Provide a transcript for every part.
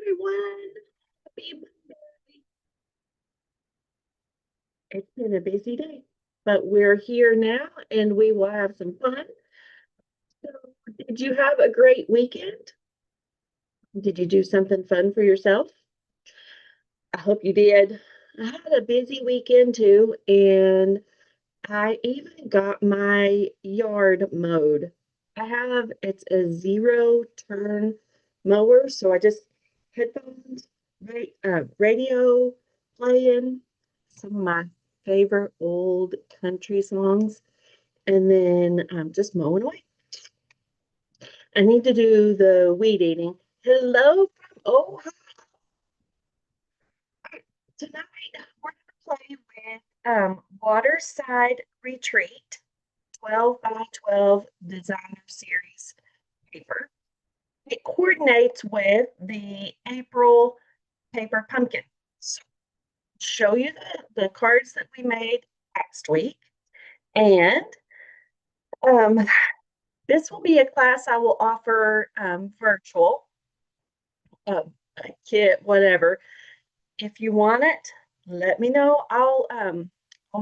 everyone. Happy Monday. It's been a busy day, but we're here now and we will have some fun. So, did you have a great weekend? Did you do something fun for yourself? I hope you did. I had a busy weekend too, and I even got my yard mowed. It's a zero turn mower, so I just headphones, radio playing some of my favorite old country songs, and then I'm just mowing away. I need to do the weed eating. Hello from Ohio. Tonight we're going to play with Waterside Retreat 12 by 12 designer series paper. It coordinates with the April paper pumpkin. So show you the cards that we made last week. And this will be a class I will offer virtual, a kit, whatever. If you want it, let me know. I'll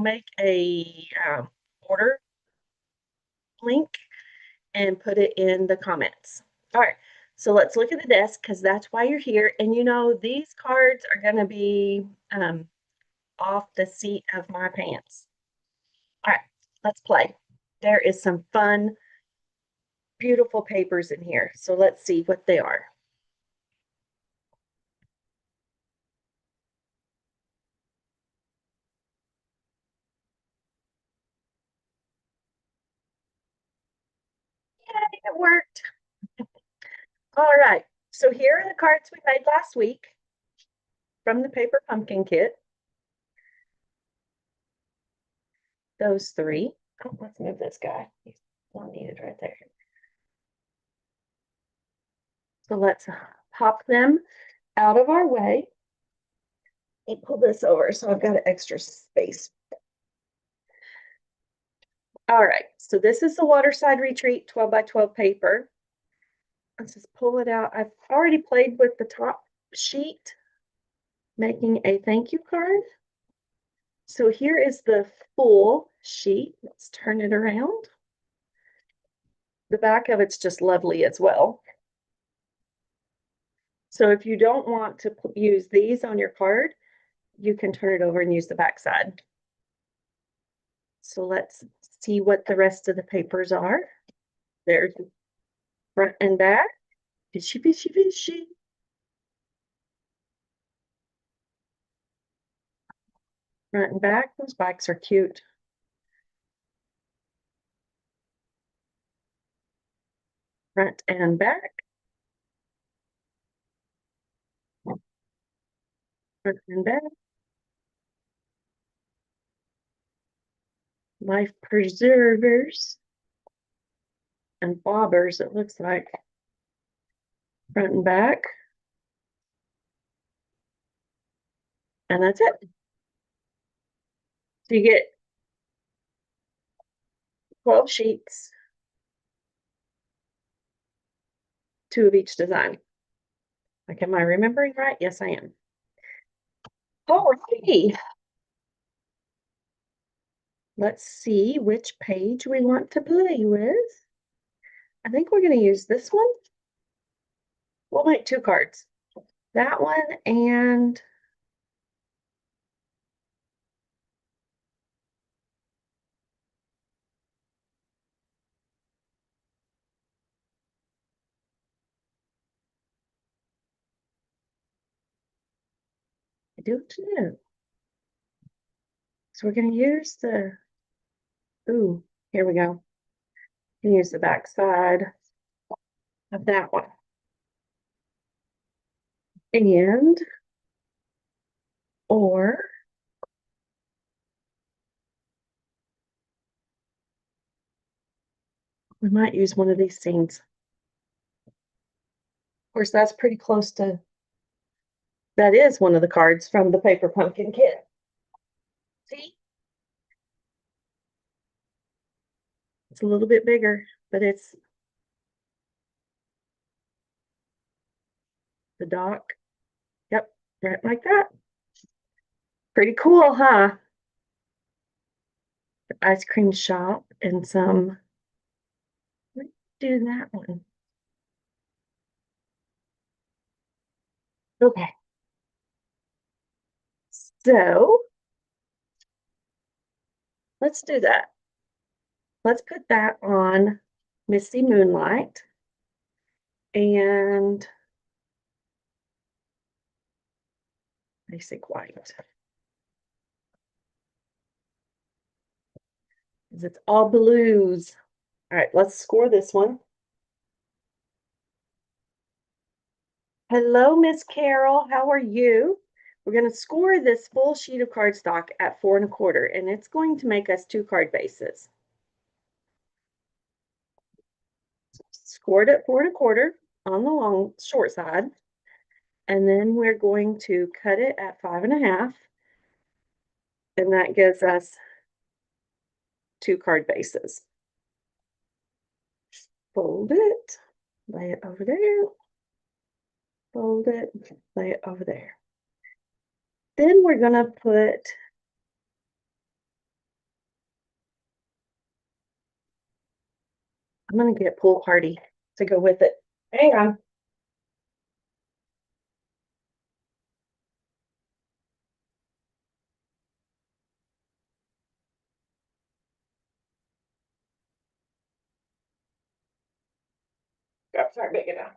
make a order link and put it in the comments. All right, so let's look at the desk because that's why you're here. And you know, these cards are going to be off the seat of my pants. All right, let's play. There is some fun, beautiful papers in here. So let's see what they are. Yay, it worked. All right, so here are the cards we made last week from the paper pumpkin kit. Those three. Oh, let's move this guy. He's not needed right there. So let's pop them out of our way. Let me pull this over so I've got an extra space. All right, so this is the Waterside Retreat 12 by 12 paper. Let's just pull it out. I've already played with the top sheet, making a thank you card. So here is the full sheet. Let's turn it around. The back of it's just lovely as well. So if you don't want to use these on your card, you can turn it over and use the back side. So let's see what the rest of the papers are. There's front and back. Fishy, fishy, fishy. Front and back. Those bikes are cute. Front and back. Front and back. Life preservers and bobbers, it looks like. Front and back. And that's it. So you get 12 sheets, 2 of each design. Like, am I remembering right? Yes, I am. All righty. Let's see which page we want to play with. I think we're going to use this one. We'll make 2 cards. That one and I don't know. So we're going to use the, ooh, here we go. Use the back side of that one. And, or we might use one of these scenes. Of course, that's pretty close to, that is one of the cards from the paper pumpkin kit. See? It's a little bit bigger, but it's the dock. Right like that. Pretty cool, huh? Ice cream shop and some, let's do that one. Okay. So let's do that. Let's put that on Misty Moonlight and basic white. Because it's all blues. All right, let's score this one. Hello, Miss Carol. How are you? We're going to score this full sheet of cardstock at 4 1/4, and it's going to make us 2 card bases. Scored at 4 1/4 on the short side, and then we're going to cut it at 5 1/2, and that gives us 2 card bases. Fold it, lay it over there, fold it, lay it over there. Then we're going to put I'm going to get Pool Party to go with it. Hang on. Cups aren't big enough.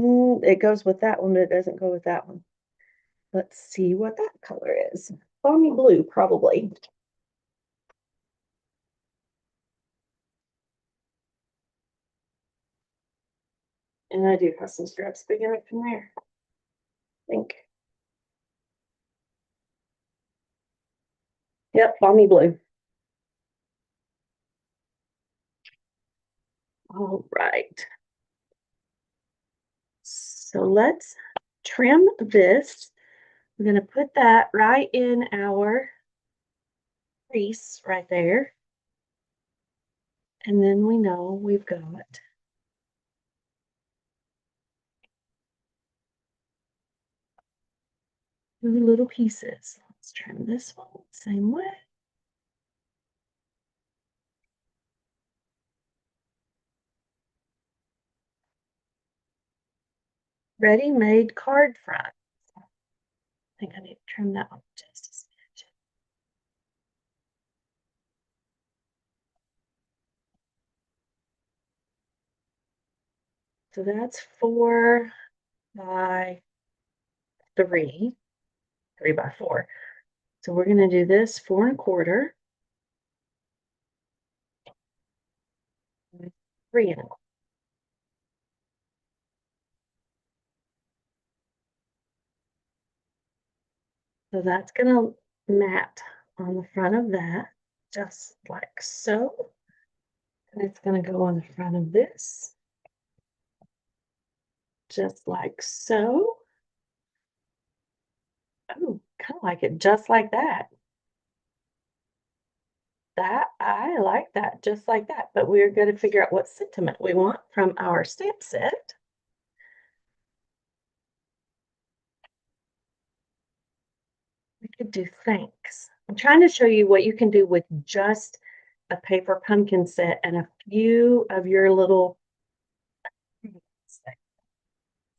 It goes with that one, but it doesn't go with that one. Let's see what that color is. Balmy blue, probably. And I do have some straps big enough in there. I think. Yep, balmy blue. All right. So let's trim this. We're going to put that right in our crease right there. And then we know we've got 2 little pieces. Let's trim this one same way. Ready-made card front. I think I need to trim that one just a smidge. So that's 4 by 3, 3 by 4. So we're going to do this 4 1/4, 3 1/4. So that's going to mat on the front of that, just like so. And it's going to go on the front of this, just like so. Oh, kind of like it just like that. I like that, just like that. But we're going to figure out what sentiment we want from our stamp set. We could do thanks. I'm trying to show you what you can do with just a paper pumpkin set and a few of your little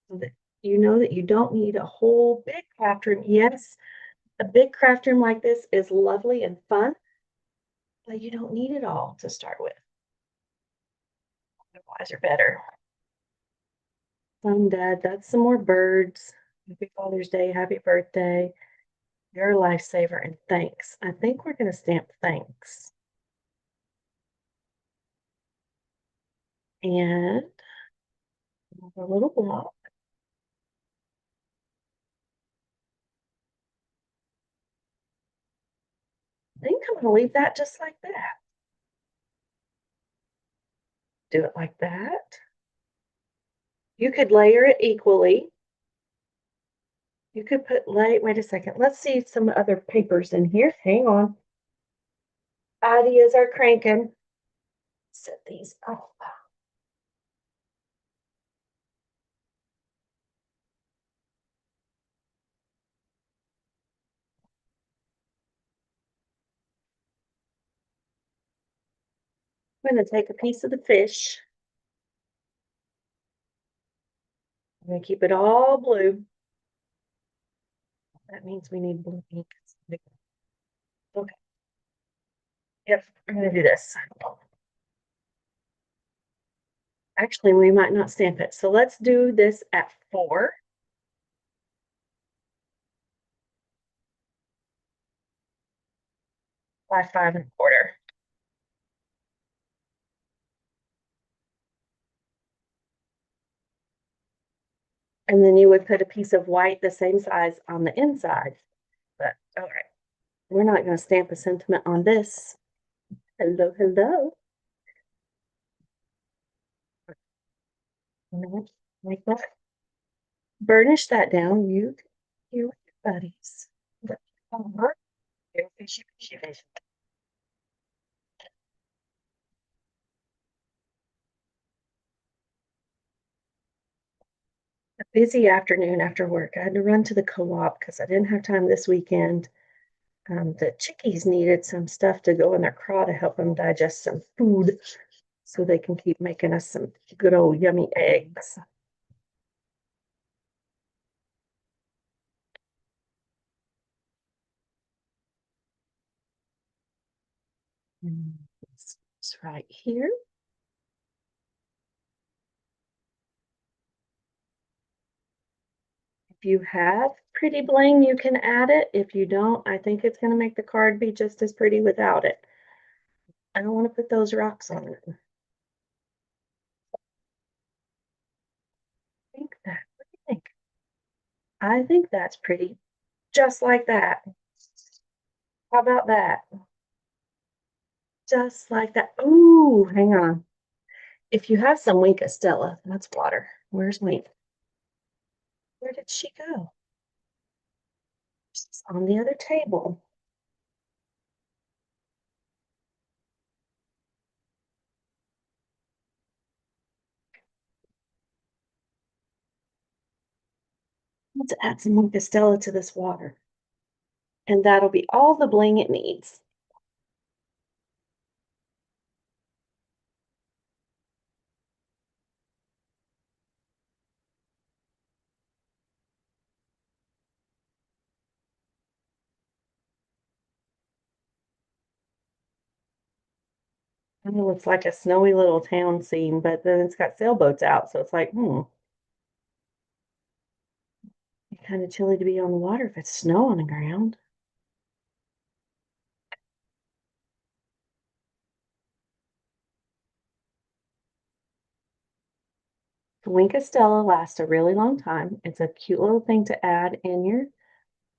so that you know that you don't need a whole big craft room. Yes, a big craft room like this is lovely and fun, but you don't need it all to start with. Otherwise, are better. Fun, Dad. That's some more birds. Happy Father's Day. Happy birthday. You're a lifesaver and thanks. I think we're going to stamp thanks. And a little block. I think I'm going to leave that just like that. Do it like that. You could layer it equally. You could wait a second. Let's see some other papers in here. Hang on. Ideas are cranking. Set these up. I'm going to take a piece of the fish. I'm going to keep it all blue. That means we need blue ink. Okay. Yep, I'm going to do this. Actually, we might not stamp it. So let's do this at 4. By 5 1/4. And then you would put a piece of white the same size on the inside. But all right, we're not going to stamp a sentiment on this. Hello, hello. Like that. Burnish that down. You buddies. Fishy, fishy, fishy. A busy afternoon after work. I had to run to the co-op because I didn't have time this weekend. The chickies needed some stuff to go in their craw to help them digest some food so they can keep making us some good old yummy eggs. It's right here. If you have pretty bling, you can add it. If you don't, I think it's going to make the card be just as pretty without it. I don't want to put those rocks on it. What do you think? I think that's pretty. Just like that. How about that? Just like that. Ooh, hang on. If you have some Wink Estella, that's water. Where's Wink? Where did she go? She's on the other table. Let's add some Wink Estella to this water. And that'll be all the bling it needs. I know it's like a snowy little town scene, but then it's got sailboats out, so it's like, kind of chilly to be on the water if it's snow on the ground. Wink Estella lasts a really long time. It's a cute little thing to add in your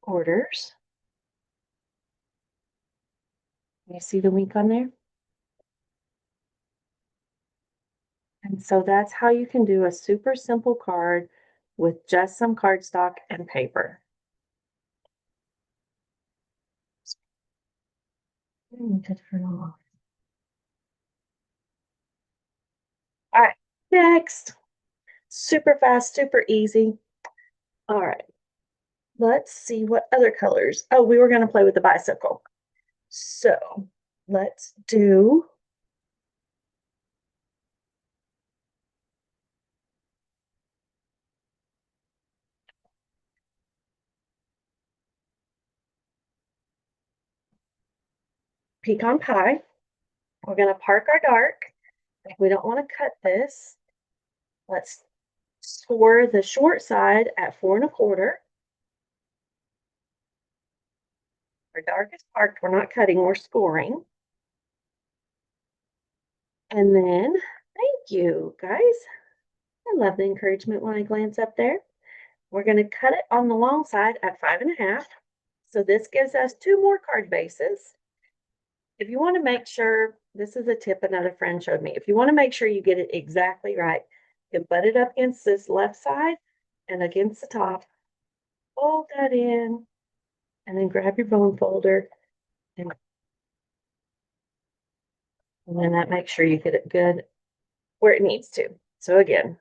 orders. You see the wink on there? And so that's how you can do a super simple card with just some cardstock and paper. All right, next. Super fast, super easy. All right, let's see what other colors. Oh, we were going to play with the bicycle. So let's do pecan pie. We're going to park our dark. We don't want to cut this. Let's score the short side at 4 1/4. Our dark is parked. We're not cutting, we're scoring. And then, thank you guys. I love the encouragement when I glance up there. We're going to cut it on the long side at 5 1/2. So this gives us 2 more card bases. If you want to make sure, this is a tip another friend showed me. If you want to make sure you get it exactly right, you butt it up against this left side and against the top. Fold that in, and then grab your bone folder and And then that makes sure you get it good where it needs to. So again,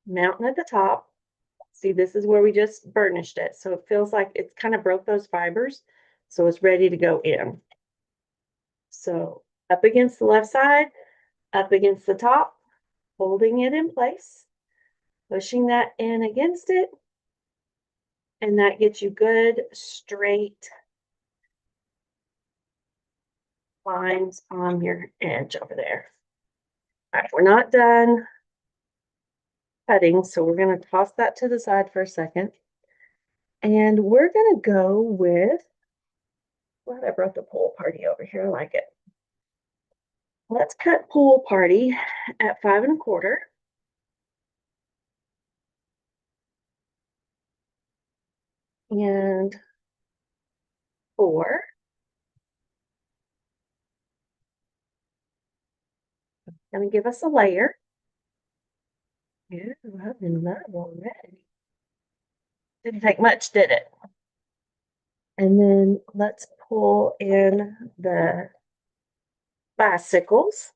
mountain at the top. See, this is where we just burnished it. So it feels like it's kind of broke those fibers. So it's ready to go in. So up against the left side, up against the top, holding it in place, pushing that in against it. And that gets you good, straight lines on your edge over there. All right, we're not done cutting, so we're going to toss that to the side for a second. And we're going to go with, glad I brought the pool party over here. I like it. Let's cut pool party at 5 1/4. And 4. Going to give us a layer. Ooh, I'm in love already. Didn't take much, did it? And then let's pull in the bicycles.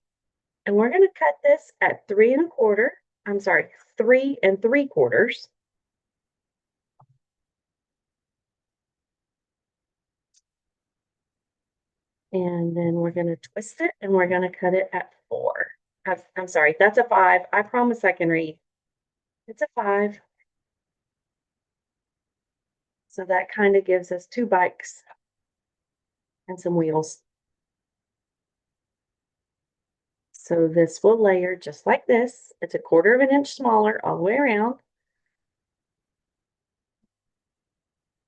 And we're going to cut this at 3 1/4. I'm sorry, 3 3/4. And then we're going to twist it and we're going to cut it at 4. I'm sorry, that's a 5. I promise I can read. It's a 5. So that kind of gives us 2 bikes and some wheels. So this will layer just like this. It's a 1/4 of an inch smaller all the way around.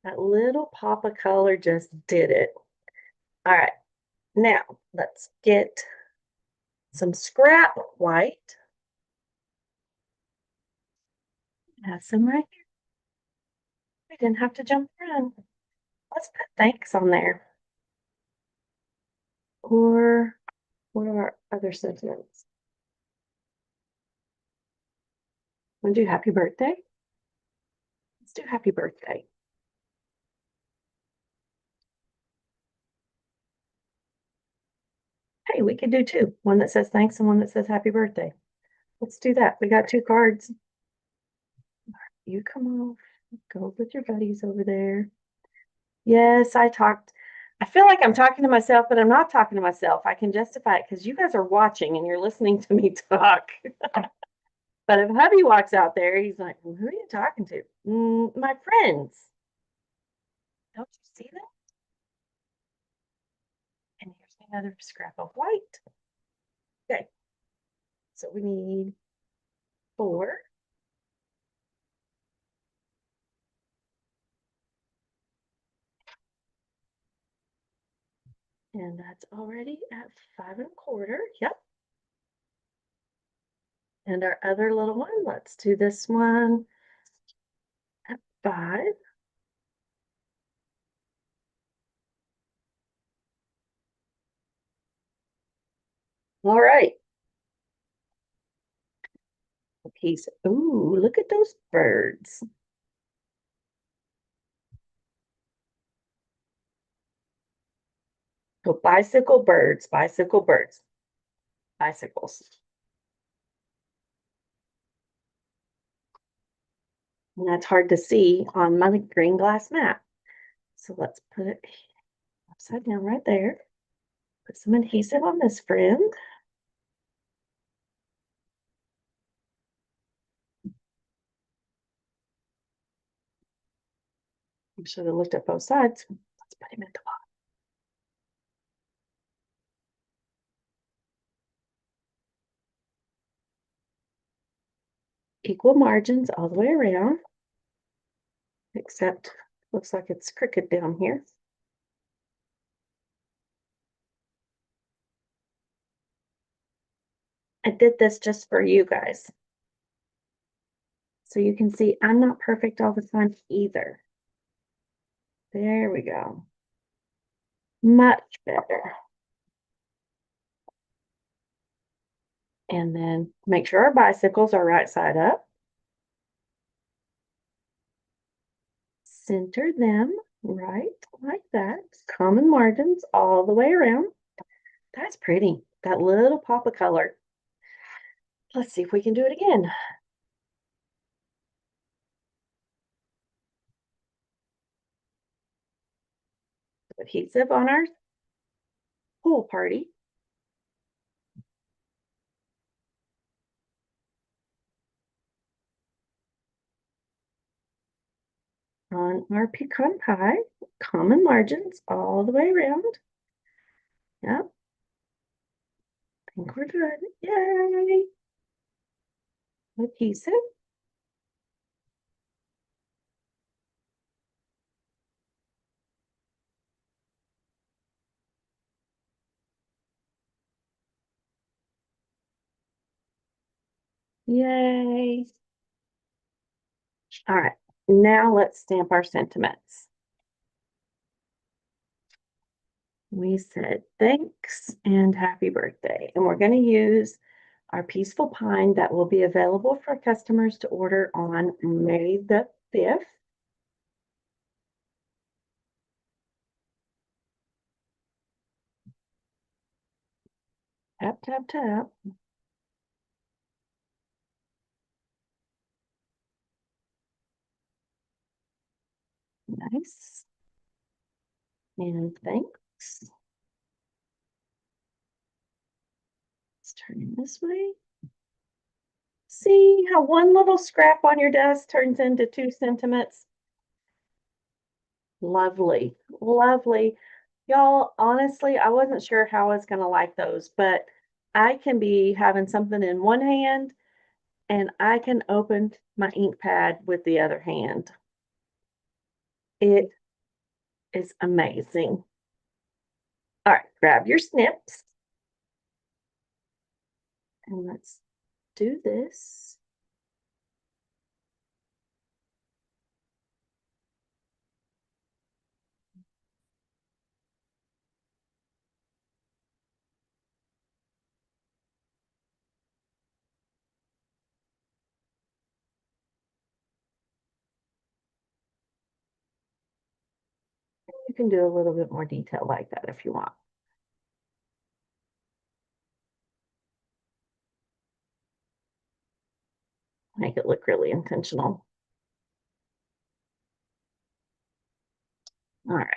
That little pop of color just did it. All right, now let's get some scrap white. Have some right here. We didn't have to jump around. Let's put thanks on there. Or what are our other sentiments? Want to do happy birthday? Let's do happy birthday. Hey, we could do 2. One that says thanks and one that says happy birthday. Let's do that. We got 2 cards. You come off. Go with your buddies over there. Yes, I feel like I'm talking to myself, but I'm not talking to myself. I can justify it because you guys are watching and you're listening to me talk. But if hubby walks out there, he's like, well, who are you talking to? My friends. Don't you see them? And here's another scrap of white. Okay. So we need 4. And that's already at 5 1/4. Yep. And our other little one, let's do this one at 5. All right. A piece. Ooh, look at those birds. So bicycle birds, bicycle birds, bicycles. And that's hard to see on my green glass map. So let's put it upside down right there. Put some adhesive on this friend. I should have looked at both sides. Let's put him at the bottom. Equal margins all the way around, except looks like it's crooked down here. I did this just for you guys. So you can see I'm not perfect all the time either. There we go. Much better. And then make sure our bicycles are right side up. Center them right like that. Common margins all the way around. That's pretty. That little pop of color. Let's see if we can do it again. Adhesive on our pool party. On our pecan pie, common margins all the way around. Yep. I think we're good. Yay! Adhesive. Yay. All right, now let's stamp our sentiments. We said thanks and happy birthday, and we're going to use our Peaceful Pine that will be available for customers to order on May the 5th. Tap, tap, tap. Nice. And thanks. Let's turn it this way. See how one little scrap on your desk turns into 2 sentiments? Lovely, lovely. Y'all, honestly, I wasn't sure how I was going to like those, but I can be having something in one hand and I can open my ink pad with the other hand. It is amazing. All right, grab your snips and let's do this. You can do a little bit more detail like that if you want. Make it look really intentional. All right.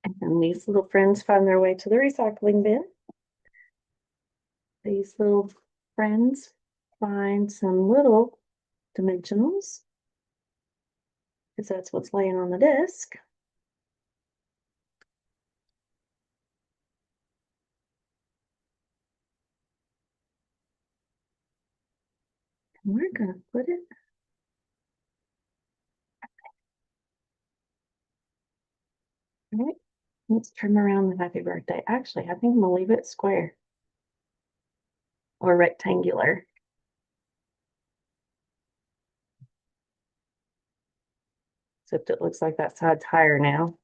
And then these little friends find their way to the recycling bin. These little friends find some little dimensionals because that's what's laying on the desk. And we're going to put it. All right. Let's turn around the happy birthday. Actually, I think I'm going to leave it square or rectangular. Except it looks like that side's higher now.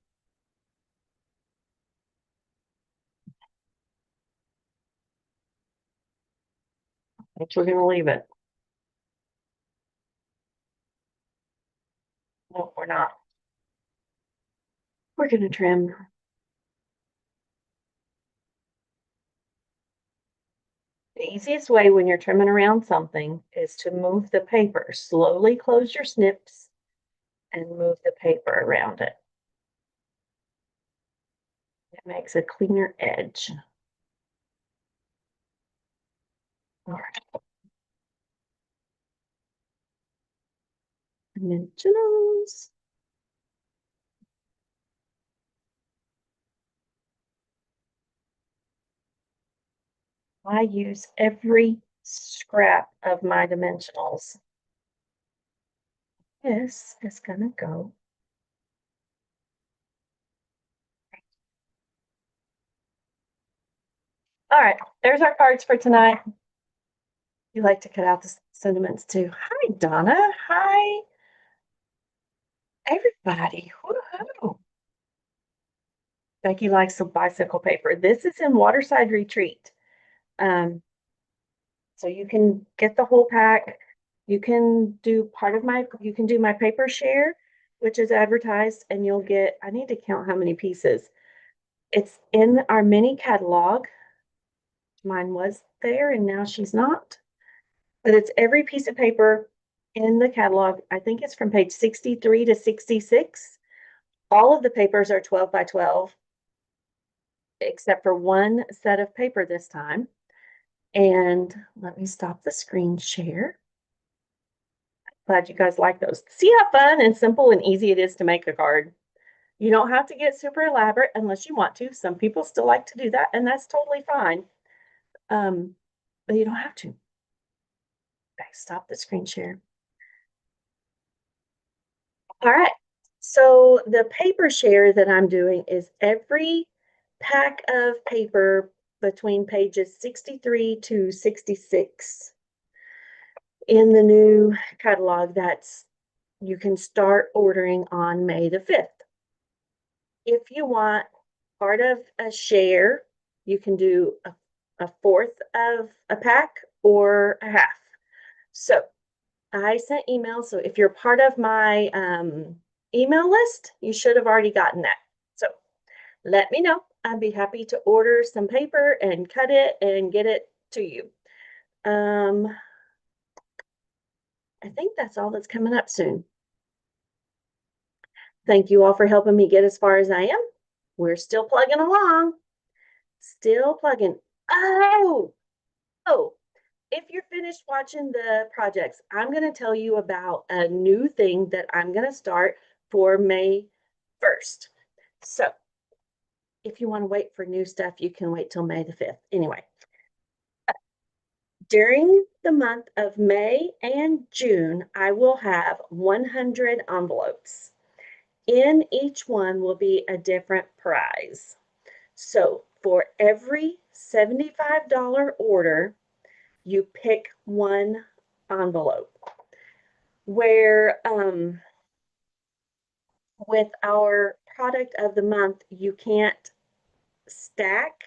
I think we're going to leave it. No, we're not. We're going to trim. The easiest way when you're trimming around something is to move the paper. Slowly close your snips and move the paper around it. It makes a cleaner edge. All right. Dimensionals. I use every scrap of my dimensionals. This is going to go. All right, there's our cards for tonight. You like to cut out the sentiments too. Hi, Donna. Hi, everybody. Woohoo. Becky likes the bicycle paper. This is in Waterside Retreat. So you can get the whole pack. You can do you can do my paper share, which is advertised, and you'll get, I need to count how many pieces. It's in our mini catalog. Mine was there and now she's not. But it's every piece of paper in the catalog. I think it's from page 63 to 66. All of the papers are 12 by 12, except for one set of paper this time. And let me stop the screen share. Glad you guys like those. See how fun and simple and easy it is to make a card. You don't have to get super elaborate unless you want to. Some people still like to do that, and that's totally fine. But you don't have to. Okay, stop the screen share. All right. So the paper share that I'm doing is every pack of paper between pages 63 to 66 in the new catalog that's you can start ordering on May the 5th. If you want part of a share, you can do a fourth of a pack or a half. So I sent emails. So if you're part of my email list, you should have already gotten that. So let me know. I'd be happy to order some paper and cut it and get it to you. I think that's all that's coming up soon. Thank you all for helping me get as far as I am. We're still plugging along. Still plugging. Oh, if you're finished watching the projects, I'm going to tell you about a new thing that I'm going to start for May 1st. So if you want to wait for new stuff, you can wait till May the 5th. Anyway, during the month of May and June, I will have 100 envelopes. In each one will be a different prize. So for every $75 order, you pick one envelope. Where with our product of the month, you can't stack.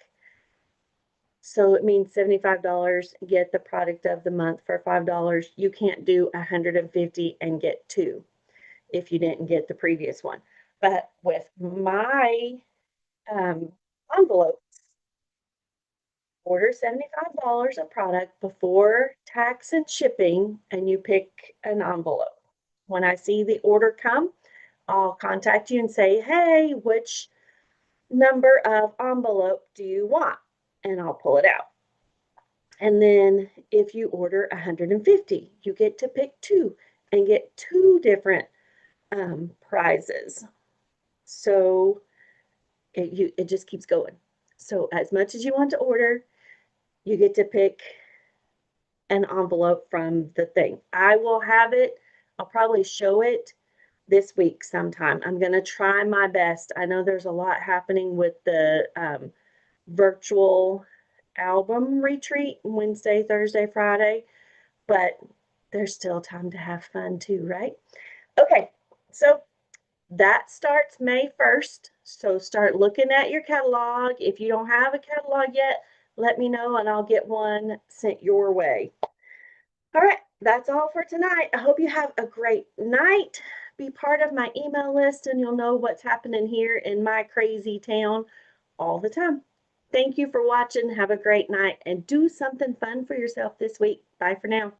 So it means $75, get the product of the month for $5. You can't do 150 and get two if you didn't get the previous one. But with my envelopes, order $75 of product before tax and shipping, and you pick an envelope. When I see the order come, I'll contact you and say, hey, which number of envelope do you want? And I'll pull it out. And then if you order 150, you get to pick two and get two different prizes. So it just keeps going. So as much as you want to order, you get to pick an envelope from the thing. I will have it. I'll probably show it this week sometime. I'm going to try my best. I know there's a lot happening with the virtual album retreat Wednesday, Thursday, Friday, but there's still time to have fun too, right? Okay, so that starts May 1st. So start looking at your catalog. If you don't have a catalog yet, let me know and I'll get one sent your way. All right, that's all for tonight. I hope you have a great night. Be part of my email list and you'll know what's happening here in my crazy town all the time. Thank you for watching. Have a great night and do something fun for yourself this week. Bye for now.